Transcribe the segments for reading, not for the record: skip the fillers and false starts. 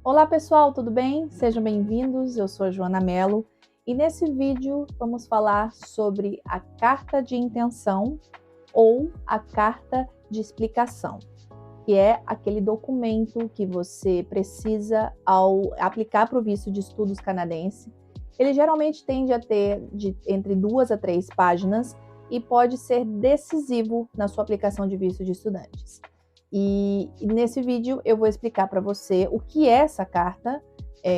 Olá pessoal, tudo bem? Sejam bem-vindos, eu sou a Joana Mello e nesse vídeo vamos falar sobre a carta de intenção ou a carta de explicação, que é aquele documento que você precisa ao aplicar para o visto de estudos canadense. Ele geralmente tende a ter entre 2 a 3 páginas e pode ser decisivo na sua aplicação de visto de estudantes. E nesse vídeo eu vou explicar para você o que é essa carta,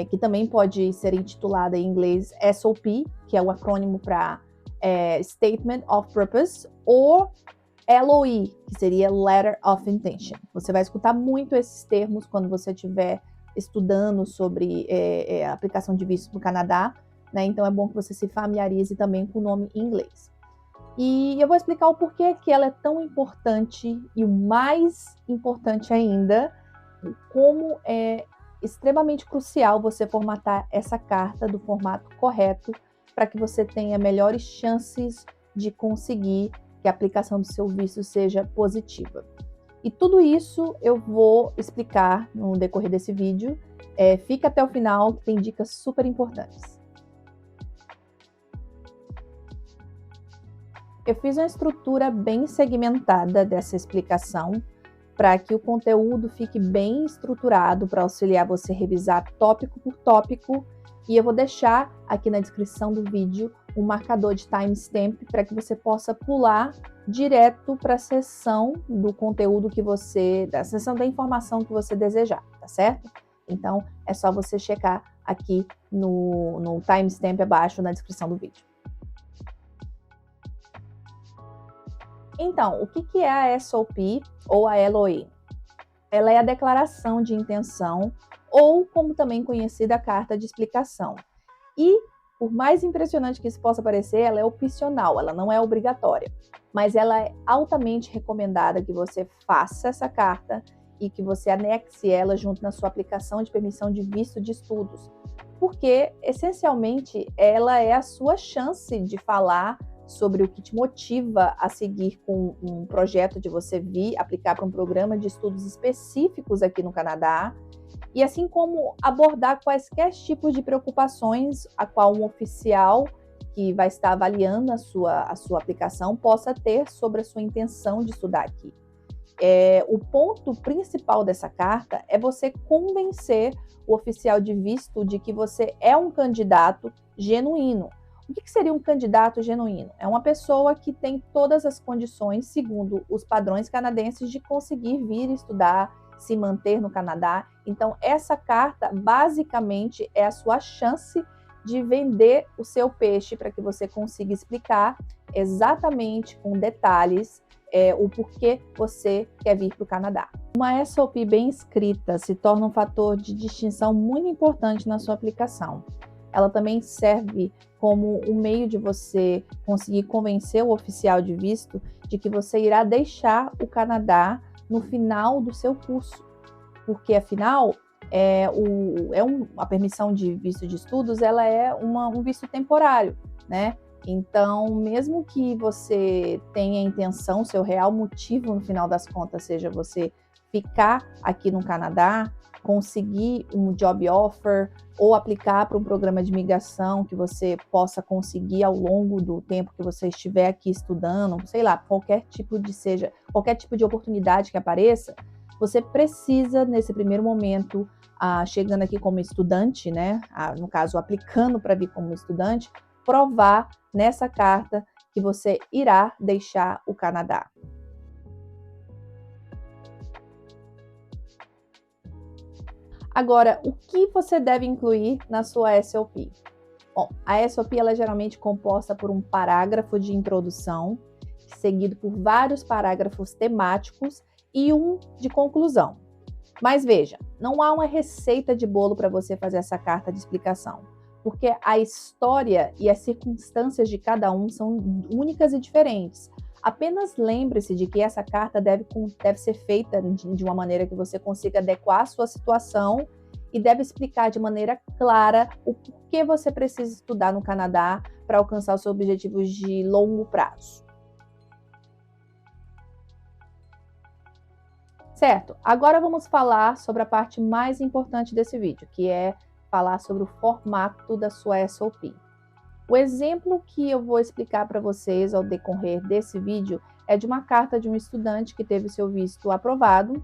que também pode ser intitulada em inglês SOP, que é o acrônimo para Statement of Purpose, ou LOI, que seria Letter of Intention. Você vai escutar muito esses termos quando você estiver estudando sobre a aplicação de visto no Canadá, né? Então é bom que você se familiarize também com o nome em inglês. E eu vou explicar o porquê que ela é tão importante e o mais importante ainda, como é extremamente crucial você formatar essa carta do formato correto para que você tenha melhores chances de conseguir que a aplicação do seu visto seja positiva. E tudo isso eu vou explicar no decorrer desse vídeo. Fica até o final, que tem dicas super importantes. Eu fiz uma estrutura bem segmentada dessa explicação para que o conteúdo fique bem estruturado para auxiliar você a revisar tópico por tópico. E eu vou deixar aqui na descrição do vídeo um marcador de timestamp para que você possa pular direto para a seção do conteúdo da seção da informação que você desejar, tá certo? Então é só você checar aqui no timestamp abaixo na descrição do vídeo. Então, o que é a SOP ou a LOI? Ela é a declaração de intenção, ou como também conhecida a carta de explicação. E, por mais impressionante que isso possa parecer, ela é opcional, ela não é obrigatória. Mas ela é altamente recomendada que você faça essa carta e que você anexe ela junto na sua aplicação de permissão de visto de estudos. Porque, essencialmente, ela é a sua chance de falar sobre o que te motiva a seguir com um projeto de você vir aplicar para um programa de estudos específicos aqui no Canadá, e assim como abordar quaisquer tipos de preocupações a qual um oficial que vai estar avaliando a sua aplicação possa ter sobre a sua intenção de estudar aqui. O ponto principal dessa carta é você convencer o oficial de visto de que você é um candidato genuíno. O que seria um candidato genuíno? É uma pessoa que tem todas as condições, segundo os padrões canadenses, de conseguir vir estudar, se manter no Canadá. Então, essa carta, basicamente, é a sua chance de vender o seu peixe para que você consiga explicar exatamente, com detalhes, o porquê você quer vir para o Canadá. Uma SOP bem escrita se torna um fator de distinção muito importante na sua aplicação. Ela também serve como um meio de você conseguir convencer o oficial de visto de que você irá deixar o Canadá no final do seu curso, porque afinal a permissão de visto de estudos, ela é um visto temporário, né? Então, mesmo que você tenha a intenção, seu real motivo no final das contas seja você ficar aqui no Canadá, conseguir um job offer ou aplicar para um programa de imigração que você possa conseguir ao longo do tempo que você estiver aqui estudando, sei lá, qualquer tipo de oportunidade que apareça, você precisa, nesse primeiro momento, chegando aqui como estudante, né, no caso, aplicando para vir como estudante, provar nessa carta que você irá deixar o Canadá. Agora, o que você deve incluir na sua SOP? Bom, a SOP ela é geralmente composta por um parágrafo de introdução, seguido por vários parágrafos temáticos e um de conclusão. Mas veja, não há uma receita de bolo para você fazer essa carta de explicação, porque a história e as circunstâncias de cada um são únicas e diferentes. Apenas lembre-se de que essa carta deve ser feita de uma maneira que você consiga adequar a sua situação e deve explicar de maneira clara o porquê você precisa estudar no Canadá para alcançar os seus objetivos de longo prazo. Certo, agora vamos falar sobre a parte mais importante desse vídeo, que é falar sobre o formato da sua SOP. O exemplo que eu vou explicar para vocês ao decorrer desse vídeo é de uma carta de um estudante que teve seu visto aprovado.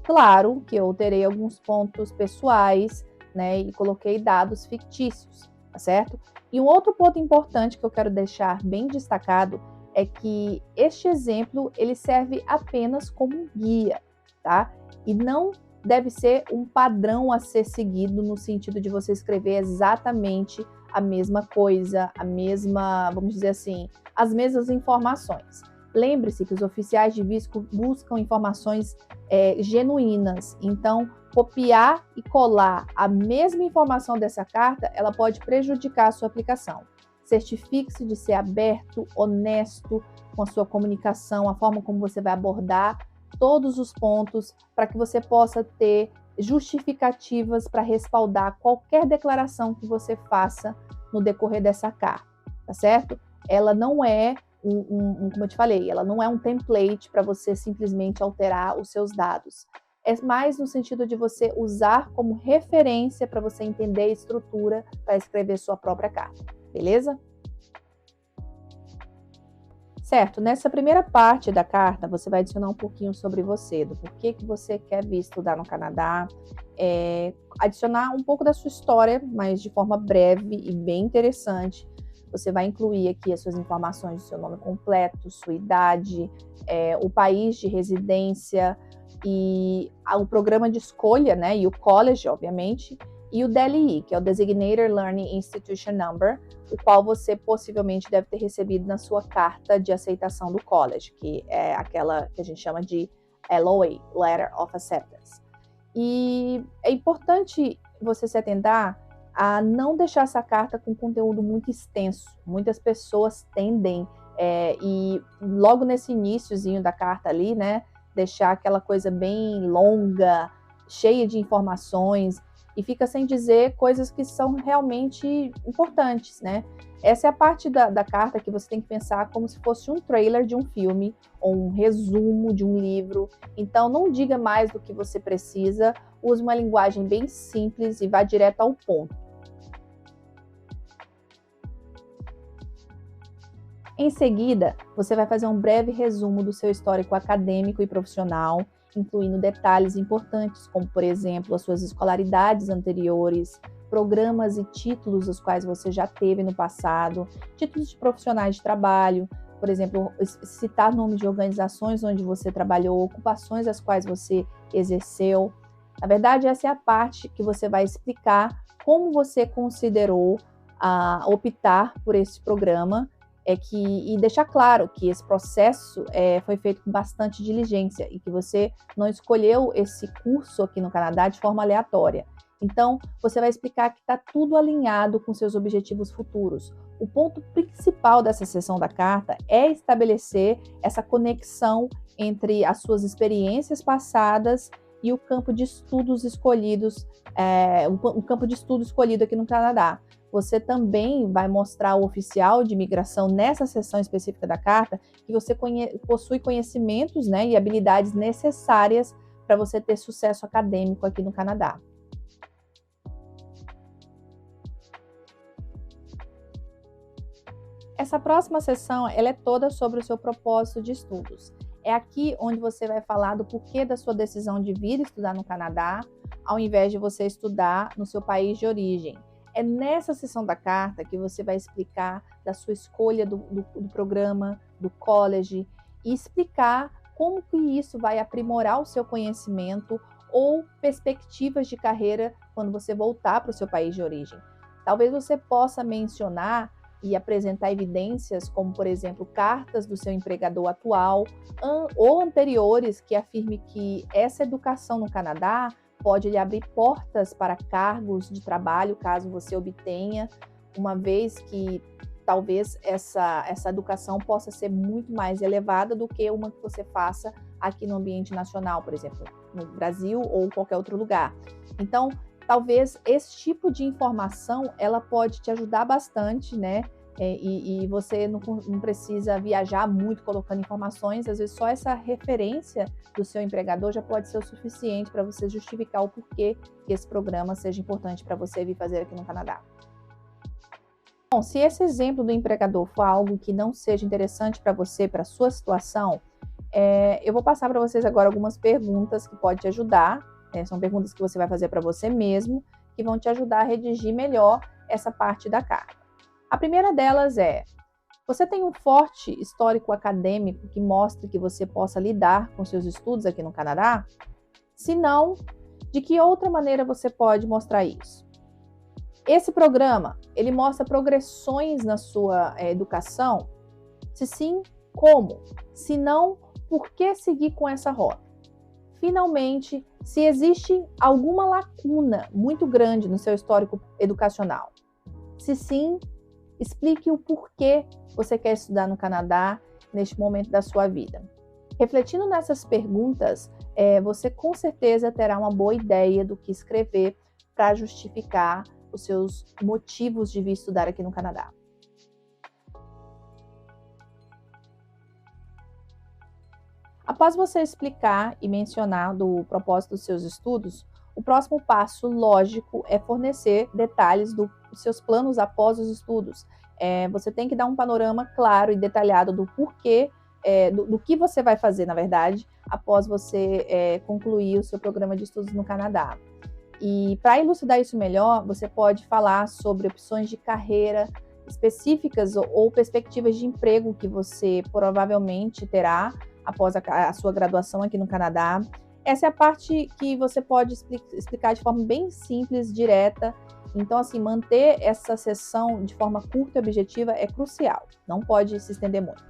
Claro que eu terei alguns pontos pessoais, né, e coloquei dados fictícios, tá certo? E um outro ponto importante que eu quero deixar bem destacado é que este exemplo ele serve apenas como guia, tá? E não deve ser um padrão a ser seguido no sentido de você escrever exatamente a mesma coisa, a mesma, vamos dizer assim, as mesmas informações. Lembre-se que os oficiais de visto buscam informações genuínas, então copiar e colar a mesma informação dessa carta, ela pode prejudicar a sua aplicação. Certifique-se de ser aberto, honesto com a sua comunicação, a forma como você vai abordar todos os pontos, para que você possa ter justificativas para respaldar qualquer declaração que você faça no decorrer dessa carta, tá certo? Ela não é como eu te falei, ela não é um template para você simplesmente alterar os seus dados. É mais no sentido de você usar como referência para você entender a estrutura para escrever sua própria carta, beleza? Certo, nessa primeira parte da carta, você vai adicionar um pouquinho sobre você, do porquê que você quer vir estudar no Canadá, adicionar um pouco da sua história, mas de forma breve e bem interessante. Você vai incluir aqui as suas informações do seu nome completo, sua idade, o país de residência e o programa de escolha, né, e o college, obviamente, e o DLI, que é o Designated Learning Institution Number, o qual você possivelmente deve ter recebido na sua carta de aceitação do college, que é aquela que a gente chama de LOA, Letter of Acceptance. E é importante você se atentar a não deixar essa carta com conteúdo muito extenso. Muitas pessoas tendem, e logo nesse iniciozinho da carta ali, né, deixar aquela coisa bem longa, cheia de informações, e fica sem dizer coisas que são realmente importantes, né? Essa é a parte da carta que você tem que pensar como se fosse um trailer de um filme ou um resumo de um livro. Então, não diga mais do que você precisa, use uma linguagem bem simples e vá direto ao ponto. Em seguida, você vai fazer um breve resumo do seu histórico acadêmico e profissional, incluindo detalhes importantes, como, por exemplo, as suas escolaridades anteriores, programas e títulos os quais você já teve no passado, títulos de profissionais de trabalho, por exemplo, citar nomes de organizações onde você trabalhou, ocupações as quais você exerceu. Na verdade, essa é a parte que você vai explicar como você considerou optar por esse programa, e deixar claro que esse processo foi feito com bastante diligência e que você não escolheu esse curso aqui no Canadá de forma aleatória. Então, você vai explicar que está tudo alinhado com seus objetivos futuros. O ponto principal dessa seção da carta é estabelecer essa conexão entre as suas experiências passadas e o campo de estudos escolhidos, o campo de estudo escolhido aqui no Canadá. Você também vai mostrar ao oficial de imigração nessa seção específica da carta que você possui conhecimentos, né, e habilidades necessárias para você ter sucesso acadêmico aqui no Canadá. Essa próxima sessão, ela é toda sobre o seu propósito de estudos. É aqui onde você vai falar do porquê da sua decisão de vir estudar no Canadá, ao invés de você estudar no seu país de origem. É nessa seção da carta que você vai explicar da sua escolha do programa, do college, e explicar como que isso vai aprimorar o seu conhecimento ou perspectivas de carreira quando você voltar para o seu país de origem. Talvez você possa mencionar e apresentar evidências, como, por exemplo, cartas do seu empregador atual ou anteriores que afirme que essa educação no Canadá pode lhe abrir portas para cargos de trabalho, caso você obtenha, uma vez que talvez essa educação possa ser muito mais elevada do que uma que você faça aqui no ambiente nacional, por exemplo, no Brasil ou qualquer outro lugar. Então, talvez esse tipo de informação, ela pode te ajudar bastante, né, e você não precisa viajar muito colocando informações, às vezes só essa referência do seu empregador já pode ser o suficiente para você justificar o porquê que esse programa seja importante para você vir fazer aqui no Canadá. Bom, se esse exemplo do empregador for algo que não seja interessante para você, para a sua situação, eu vou passar para vocês agora algumas perguntas que podem te ajudar. São perguntas que você vai fazer para você mesmo, que vão te ajudar a redigir melhor essa parte da carta. A primeira delas é: você tem um forte histórico acadêmico que mostre que você possa lidar com seus estudos aqui no Canadá? Se não, de que outra maneira você pode mostrar isso? Esse programa, ele mostra progressões na sua educação? Se sim, como? Se não, por que seguir com essa rota? Finalmente, se existe alguma lacuna muito grande no seu histórico educacional. Se sim, explique o porquê você quer estudar no Canadá neste momento da sua vida. Refletindo nessas perguntas, você com certeza terá uma boa ideia do que escrever para justificar os seus motivos de vir estudar aqui no Canadá. Após você explicar e mencionar do propósito dos seus estudos, o próximo passo lógico é fornecer detalhes dos seus planos após os estudos. Você tem que dar um panorama claro e detalhado do porquê, do que você vai fazer, na verdade, após você concluir o seu programa de estudos no Canadá. E para elucidar isso melhor, você pode falar sobre opções de carreira específicas ou perspectivas de emprego que você provavelmente terá após a sua graduação aqui no Canadá. Essa é a parte que você pode explicar de forma bem simples, direta. Então, assim, manter essa sessão de forma curta e objetiva é crucial. Não pode se estender muito.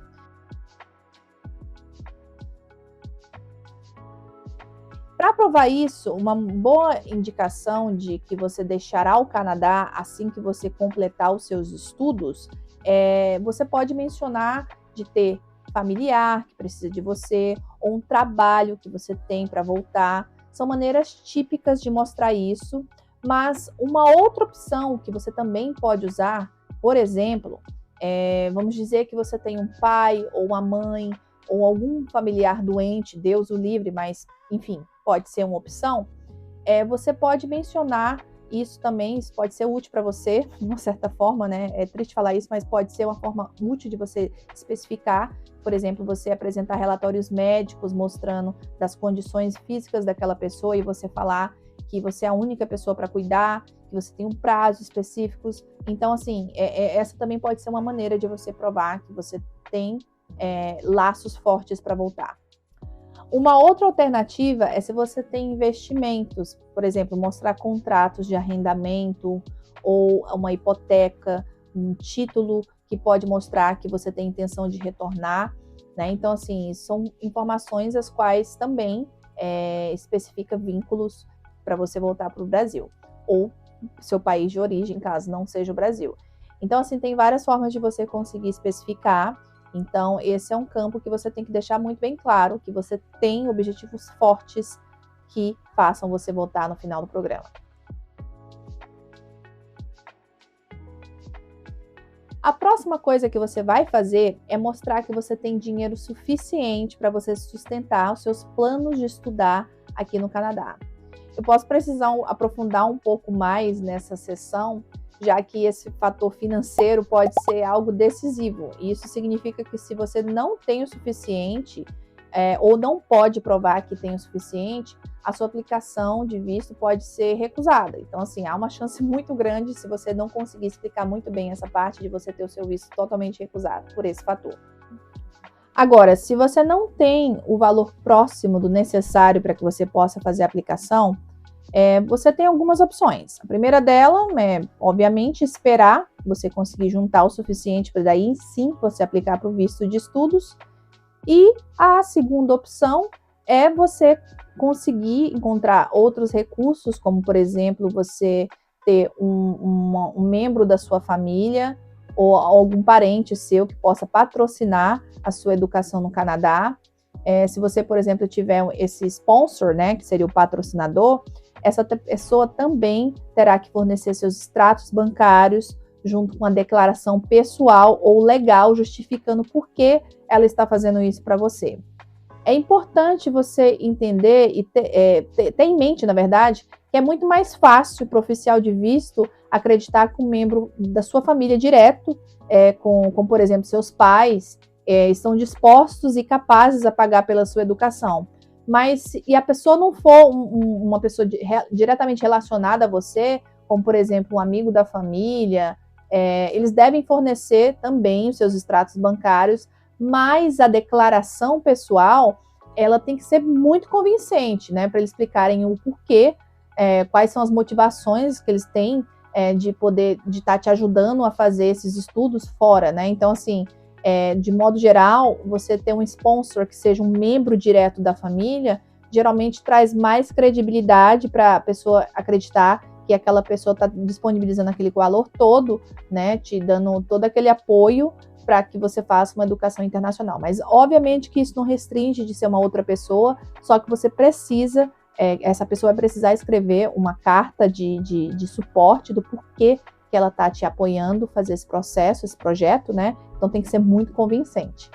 Para provar isso, uma boa indicação de que você deixará o Canadá assim que você completar os seus estudos, você pode mencionar de ter familiar que precisa de você, ou um trabalho que você tem para voltar. São maneiras típicas de mostrar isso, mas uma outra opção que você também pode usar, por exemplo, vamos dizer que você tem um pai ou uma mãe ou algum familiar doente, Deus o livre, mas enfim, pode ser uma opção. Você pode mencionar isso também, isso pode ser útil para você, de uma certa forma, né? É triste falar isso, mas pode ser uma forma útil de você especificar. Por exemplo, você apresentar relatórios médicos mostrando das condições físicas daquela pessoa e você falar que você é a única pessoa para cuidar, que você tem um prazo específico. Então, assim, essa também pode ser uma maneira de você provar que você tem laços fortes para voltar. Uma outra alternativa é se você tem investimentos, por exemplo, mostrar contratos de arrendamento ou uma hipoteca, um título que pode mostrar que você tem intenção de retornar, né? Então, assim, são informações as quais também especifica vínculos para você voltar para o Brasil ou seu país de origem, caso não seja o Brasil. Então, assim, tem várias formas de você conseguir especificar. Então, esse é um campo que você tem que deixar muito bem claro, que você tem objetivos fortes que façam você voltar no final do programa. A próxima coisa que você vai fazer é mostrar que você tem dinheiro suficiente para você sustentar os seus planos de estudar aqui no Canadá. Eu posso precisar aprofundar um pouco mais nessa sessão, já que esse fator financeiro pode ser algo decisivo. E isso significa que se você não tem o suficiente, ou não pode provar que tem o suficiente, a sua aplicação de visto pode ser recusada. Então, assim, há uma chance muito grande, se você não conseguir explicar muito bem essa parte, de você ter o seu visto totalmente recusado por esse fator. Agora, se você não tem o valor próximo do necessário para que você possa fazer a aplicação, você tem algumas opções. A primeira dela é, obviamente, esperar você conseguir juntar o suficiente para daí sim você aplicar para o visto de estudos. E a segunda opção é você conseguir encontrar outros recursos, como, por exemplo, você ter um membro da sua família ou algum parente seu que possa patrocinar a sua educação no Canadá. Se você, por exemplo, tiver esse sponsor, né, que seria o patrocinador, essa pessoa também terá que fornecer seus extratos bancários junto com a declaração pessoal ou legal justificando por que ela está fazendo isso para você. É importante você entender e ter em mente, na verdade, que é muito mais fácil para o oficial de visto acreditar que um membro da sua família direto, como por exemplo seus pais, estão dispostos e capazes a pagar pela sua educação. Mas se a pessoa não for uma pessoa diretamente relacionada a você, como por exemplo um amigo da família, eles devem fornecer também os seus extratos bancários, mas a declaração pessoal ela tem que ser muito convincente, né, para eles explicarem o porquê, quais são as motivações que eles têm de poder, de estar te ajudando a fazer esses estudos fora, né? Então, assim, de modo geral, você ter um sponsor que seja um membro direto da família, geralmente traz mais credibilidade para a pessoa acreditar que aquela pessoa está disponibilizando aquele valor todo, né, te dando todo aquele apoio para que você faça uma educação internacional. Mas, obviamente, que isso não restringe de ser uma outra pessoa, só que você precisa, essa pessoa vai precisar escrever uma carta de suporte do porquê que ela está te apoiando fazer esse processo, esse projeto, né? Então, tem que ser muito convincente.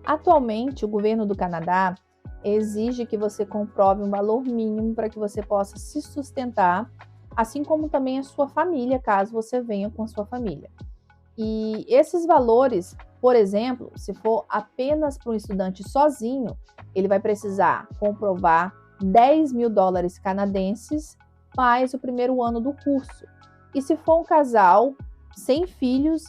Atualmente, o governo do Canadá exige que você comprove um valor mínimo para que você possa se sustentar, assim como também a sua família, caso você venha com a sua família. E esses valores, por exemplo, se for apenas para um estudante sozinho, ele vai precisar comprovar $10.000 canadenses mais o primeiro ano do curso. E se for um casal sem filhos,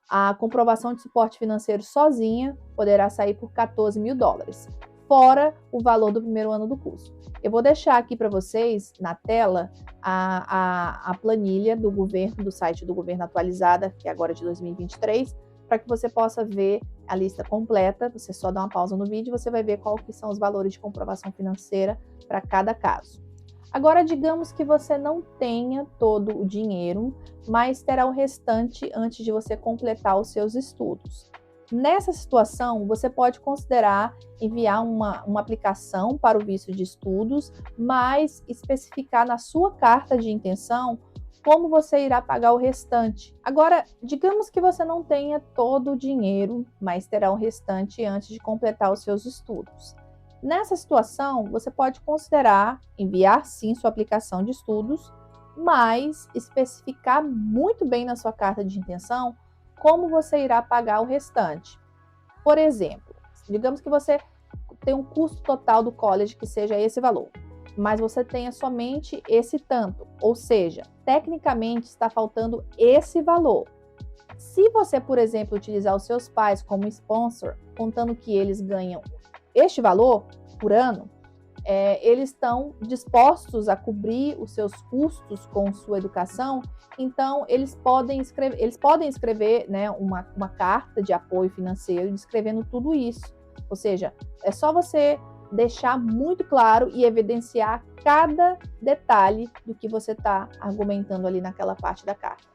a comprovação de suporte financeiro sozinha poderá sair por $14.000, fora o valor do primeiro ano do curso. Eu vou deixar aqui para vocês na tela a planilha do governo, do site do governo atualizada, que é agora de 2023, para que você possa ver a lista completa. Você só dá uma pausa no vídeo e você vai ver quais que são os valores de comprovação financeira para cada caso. Agora, digamos que você não tenha todo o dinheiro, mas terá o restante antes de você completar os seus estudos. Nessa situação, você pode considerar enviar uma aplicação para o visto de estudos, mas especificar na sua carta de intenção como você irá pagar o restante. Agora, digamos que você não tenha todo o dinheiro, mas terá o restante antes de completar os seus estudos. Nessa situação, você pode considerar enviar sim sua aplicação de estudos, mas especificar muito bem na sua carta de intenção como você irá pagar o restante. Por exemplo, digamos que você tem um custo total do college que seja esse valor, mas você tenha somente esse tanto, ou seja, tecnicamente está faltando esse valor. Se você, por exemplo, utilizar os seus pais como sponsor, contando que eles ganham este valor por ano, eles estão dispostos a cobrir os seus custos com sua educação, então eles podem escrever, né, uma carta de apoio financeiro descrevendo tudo isso. Ou seja, é só você deixar muito claro e evidenciar cada detalhe do que você está argumentando ali naquela parte da carta.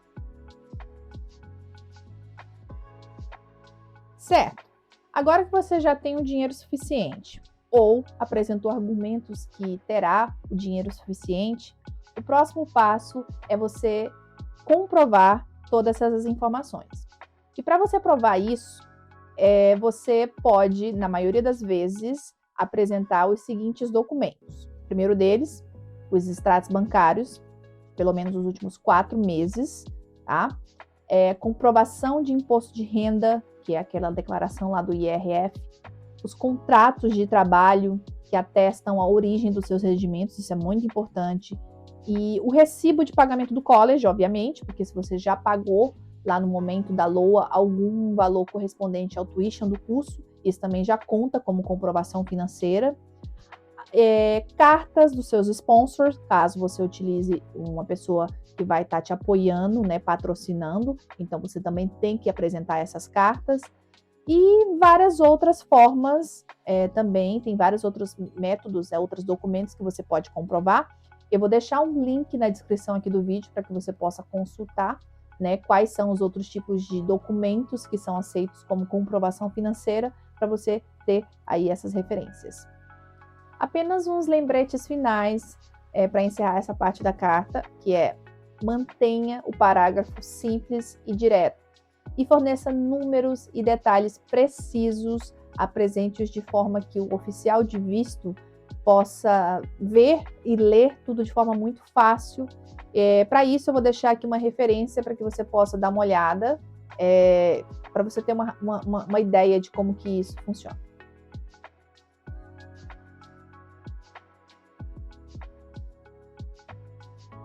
Certo. Agora que você já tem o dinheiro suficiente, ou apresentou argumentos que terá o dinheiro suficiente, o próximo passo é você comprovar todas essas informações. E para você provar isso, você pode, na maioria das vezes, apresentar os seguintes documentos. O primeiro deles, os extratos bancários, pelo menos os últimos 4 meses, tá? Comprovação de imposto de renda, que é aquela declaração lá do IRF, os contratos de trabalho que atestam a origem dos seus rendimentos, isso é muito importante, e o recibo de pagamento do college, obviamente, porque se você já pagou lá no momento da LOA algum valor correspondente ao tuition do curso, isso também já conta como comprovação financeira. Cartas dos seus sponsors, caso você utilize uma pessoa que vai estar te apoiando, né, patrocinando, então você também tem que apresentar essas cartas. E várias outras formas também, tem vários outros métodos, outros documentos que você pode comprovar. Eu vou deixar um link na descrição aqui do vídeo para que você possa consultar, né, quais são os outros tipos de documentos que são aceitos como comprovação financeira, para você ter aí essas referências. Apenas uns lembretes finais para encerrar essa parte da carta, que é mantenha o parágrafo simples e direto e forneça números e detalhes precisos, apresente-os de forma que o oficial de visto possa ver e ler tudo de forma muito fácil. Para isso, eu vou deixar aqui uma referência para que você possa dar uma olhada, para você ter uma ideia de como que isso funciona.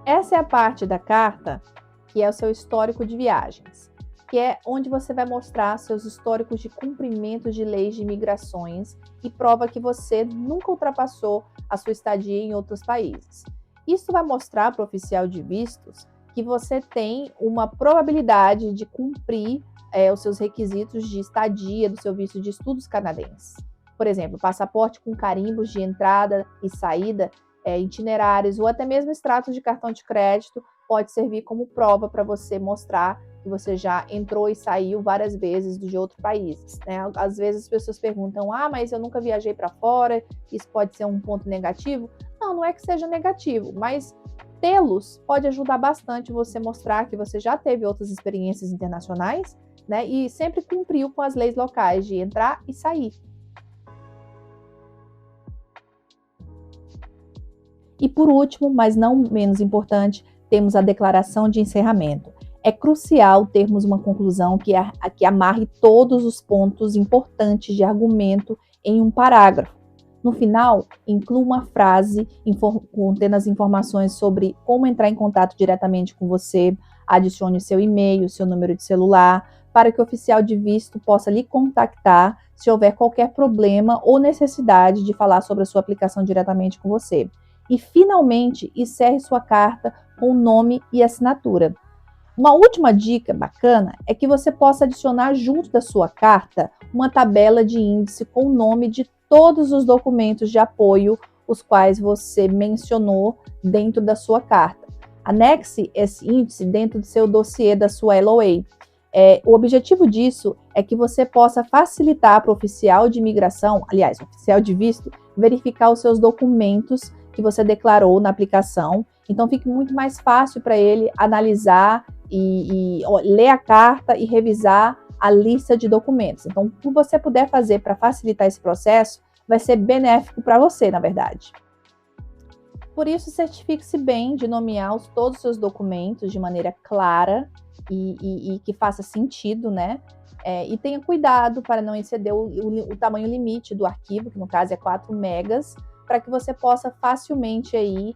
Essa é a parte da carta que é o seu histórico de viagens, que é onde você vai mostrar seus históricos de cumprimento de leis de imigrações e prova que você nunca ultrapassou a sua estadia em outros países. Isso vai mostrar para o oficial de vistos que você tem uma probabilidade de cumprir os seus requisitos de estadia do seu visto de estudos canadenses. Por exemplo, passaporte com carimbos de entrada e saída, itinerários ou até mesmo extratos de cartão de crédito pode servir como prova para você mostrar que você já entrou e saiu várias vezes de outros países, né? Às vezes as pessoas perguntam, mas eu nunca viajei para fora, isso pode ser um ponto negativo? Não, não é que seja negativo, mas tê-los pode ajudar bastante você mostrar que você já teve outras experiências internacionais, né? E sempre cumpriu com as leis locais de entrar e sair. E por último, mas não menos importante, temos a declaração de encerramento. É crucial termos uma conclusão que amarre todos os pontos importantes de argumento em um parágrafo. No final, inclua uma frase contendo as informações sobre como entrar em contato diretamente com você, adicione seu e-mail, seu número de celular, para que o oficial de visto possa lhe contactar se houver qualquer problema ou necessidade de falar sobre a sua aplicação diretamente com você. E, finalmente, encerre sua carta com o nome e assinatura. Uma última dica bacana é que você possa adicionar junto da sua carta uma tabela de índice com o nome de todos os documentos de apoio os quais você mencionou dentro da sua carta. Anexe esse índice dentro do seu dossiê da sua LOA. O objetivo disso é que você possa facilitar para o oficial de imigração, aliás, o oficial de visto, verificar os seus documentos que você declarou na aplicação. Então, fica muito mais fácil para ele analisar e ler a carta e revisar a lista de documentos. Então, o que você puder fazer para facilitar esse processo vai ser benéfico para você, na verdade. Por isso, certifique-se bem de nomear todos os seus documentos de maneira clara e que faça sentido, né? E tenha cuidado para não exceder o tamanho limite do arquivo, que no caso é 4 megas, para que você possa facilmente aí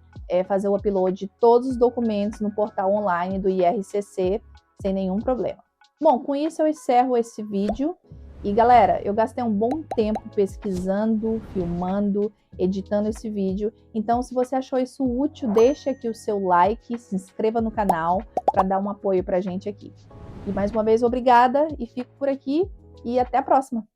fazer o upload de todos os documentos no portal online do IRCC sem nenhum problema. Bom, com isso eu encerro esse vídeo. E galera, eu gastei um bom tempo pesquisando, filmando, editando esse vídeo. Então, se você achou isso útil, deixa aqui o seu like, se inscreva no canal para dar um apoio para a gente aqui. E mais uma vez, obrigada e fico por aqui e até a próxima!